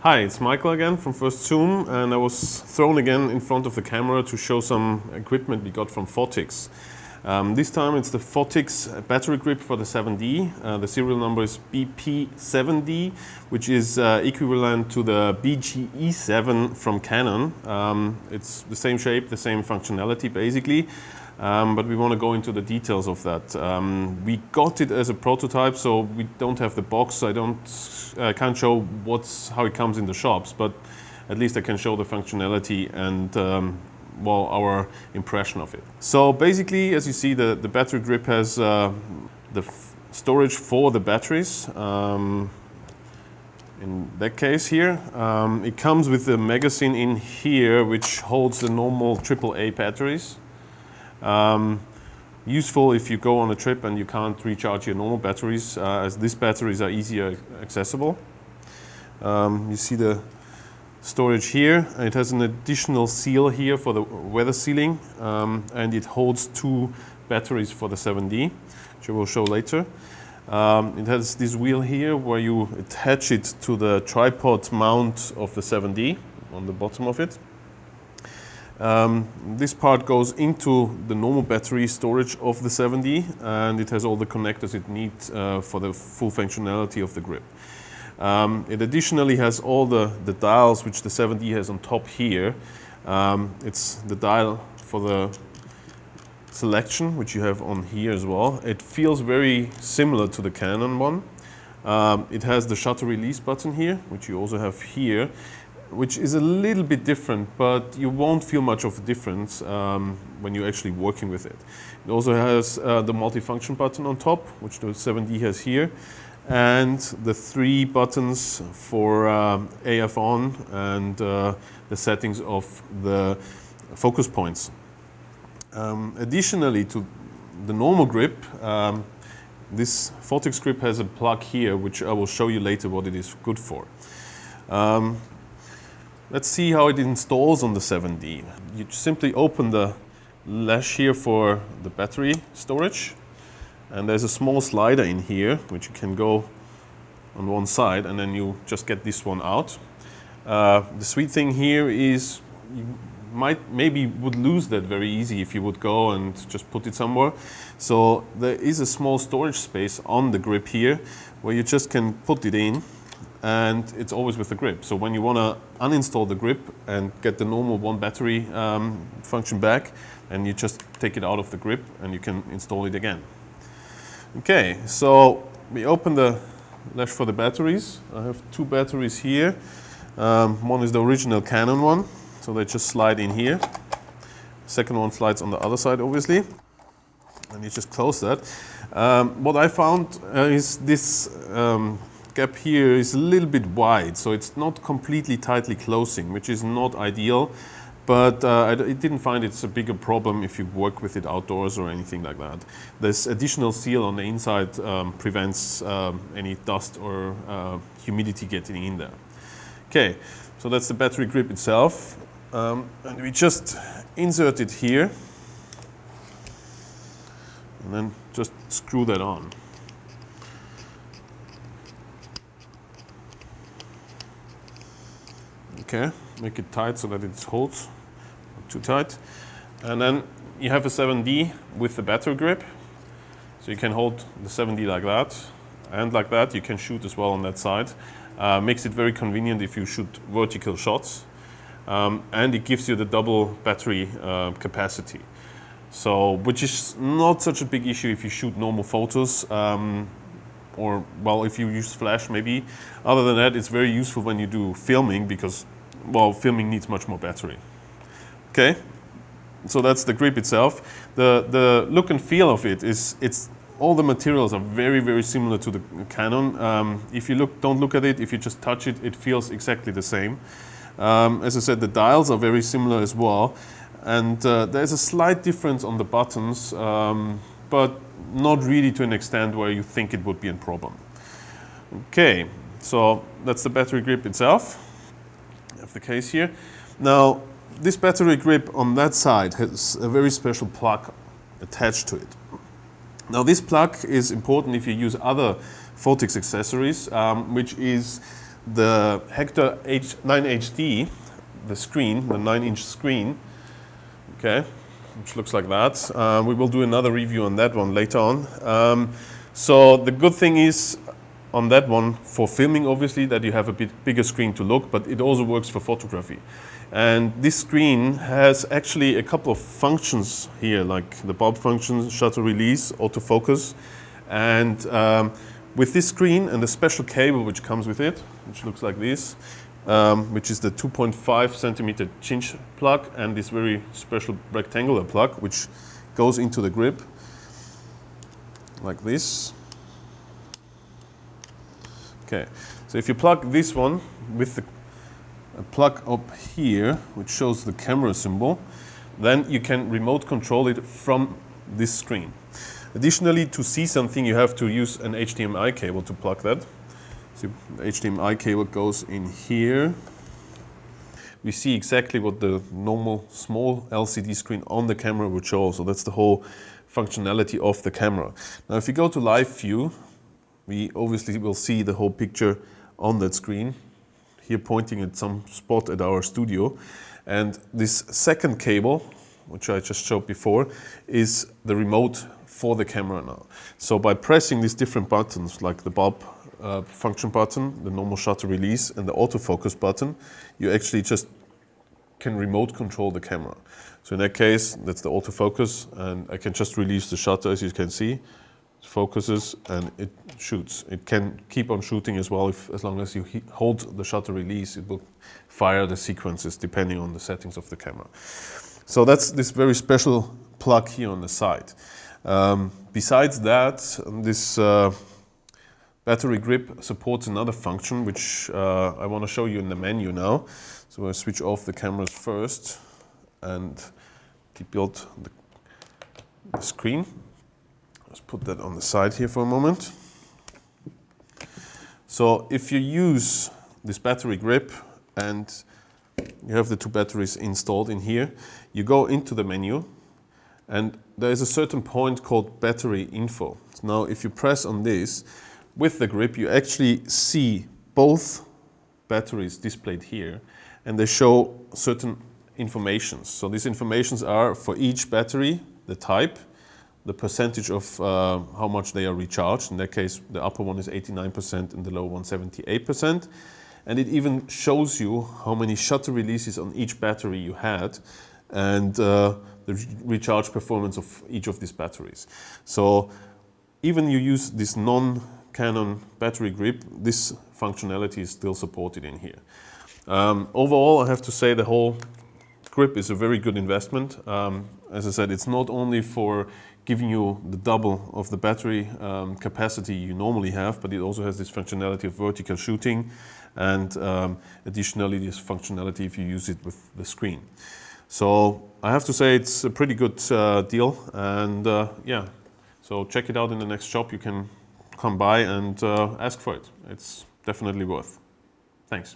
Hi, it's Michael again from First Zoom, and I was thrown again in front of the camera to show some equipment we got from Phottix. This time it's the Phottix battery grip for the 7D. The serial number is BP-7D, which is equivalent to the BGE7 from Canon. It's the same shape, the same functionality basically. But we want to go into the details of that. We got it as a prototype, so we don't have the box. I can't show how it comes in the shops, but at least I can show the functionality and our impression of it. So basically, as you see, the battery grip has the storage for the batteries. In that case here, it comes with the magazine in here, which holds the normal AAA batteries. Useful if you go on a trip and you can't recharge your normal batteries, as these batteries are easier accessible. You see the storage here. It has an additional seal here for the weather sealing, and it holds 2 batteries for the 7D, which I will show later. It has this wheel here where you attach it to the tripod mount of the 7D on the bottom of it. This part goes into the normal battery storage of the 7D, and it has all the connectors it needs for the full functionality of the grip. It additionally has all the dials which the 7D has on top here. It's the dial for the selection, which you have on here as well. It feels very similar to the Canon one. It has the shutter release button here, which you also have here, which is a little bit different, but you won't feel much of a difference when you're actually working with it. It also has the multifunction button on top, which the 7D has here, and the 3 buttons for AF on and the settings of the focus points. Additionally to the normal grip, this Phottix grip has a plug here, which I will show you later what it is good for. Let's see how it installs on the 7D. You simply open the latch here for the battery storage, and there's a small slider in here which you can go on one side, and then you just get this one out. The sweet thing here is you maybe would lose that very easy if you would go and just put it somewhere. So there is a small storage space on the grip here where you just can put it in, and it's always with the grip. So when you want to uninstall the grip and get the normal 1 battery function back, and you just take it out of the grip and you can install it again. Okay, so we open the latch for the batteries. I have 2 batteries here. One is the original Canon one, so they just slide in here. Second one slides on the other side, obviously, and you just close that. What I found is this gap here is a little bit wide, so it's not completely tightly closing, which is not ideal, but I didn't find it's a bigger problem if you work with it outdoors or anything like that. This additional seal on the inside prevents any dust or humidity getting in there. Okay, so that's the battery grip itself, and we just insert it here and then just screw that on. Okay, make it tight so that it holds, not too tight. And then you have a 7D with the battery grip. So you can hold the 7D like that, and like that. You can shoot as well on that side. Makes it very convenient if you shoot vertical shots. And it gives you the double battery capacity. So, which is not such a big issue if you shoot normal photos. Or, well, if you use flash maybe. Other than that, it's very useful when you do filming because, well, filming needs much more battery. Okay, so that's the grip itself. The look and feel of it is, all the materials are very, very similar to the Canon. If you don't look at it, if you just touch it, it feels exactly the same. As I said, the dials are very similar as well. And there's a slight difference on the buttons, but not really to an extent where you think it would be a problem. Okay, so that's the battery grip itself. I have the case here. Now, this battery grip on that side has a very special plug attached to it. Now, this plug is important if you use other Phottix accessories, which is the Hector 9HD, the screen, the 9-inch screen, okay, which looks like that. We will do another review on that one later on. So the good thing is on that one, for filming obviously, that you have a bit bigger screen to look, but it also works for photography. And this screen has actually a couple of functions here, like the bulb function, shutter release, autofocus. And with this screen and the special cable which comes with it, which looks like this, which is the 2.5 centimeter cinch plug and this very special rectangular plug which goes into the grip like this. Okay, so if you plug this one with the plug up here which shows the camera symbol, then you can remote control it from this screen. Additionally, to see something you have to use an HDMI cable to plug that. So the HDMI cable goes in here. We see exactly what the normal small LCD screen on the camera would show. So that's the whole functionality of the camera. Now if you go to live view, we obviously will see the whole picture on that screen. Here pointing at some spot at our studio. And this second cable, which I just showed before, is the remote for the camera now. So by pressing these different buttons, like the bulb function button, the normal shutter release, and the autofocus button, you actually just can remote control the camera. So in that case, that's the autofocus, and I can just release the shutter, as you can see. It focuses and it shoots. It can keep on shooting as well, as long as you hold the shutter release, it will fire the sequences depending on the settings of the camera. So that's this very special plug here on the side. Besides that, this battery grip supports another function which I want to show you in the menu now. So I'll switch off the cameras first and debuild the screen. Let's put that on the side here for a moment. So if you use this battery grip and you have the two batteries installed in here, you go into the menu and there is a certain point called battery info. Now if you press on this, with the grip you actually see both batteries displayed here and they show certain informations. So these informations are for each battery, the type, the percentage of how much they are recharged. In that case, the upper one is 89% and the lower one 78%. And it even shows you how many shutter releases on each battery you had and the recharge performance of each of these batteries. So even you use this non-Canon battery grip, this functionality is still supported in here. Overall, I have to say the whole grip is a very good investment. As I said, it's not only for giving you the double of the battery capacity you normally have, but it also has this functionality of vertical shooting and additionally this functionality if you use it with the screen. So I have to say it's a pretty good deal, and yeah, so check it out in the next shop. You can come by and ask for it. It's definitely worth. Thanks.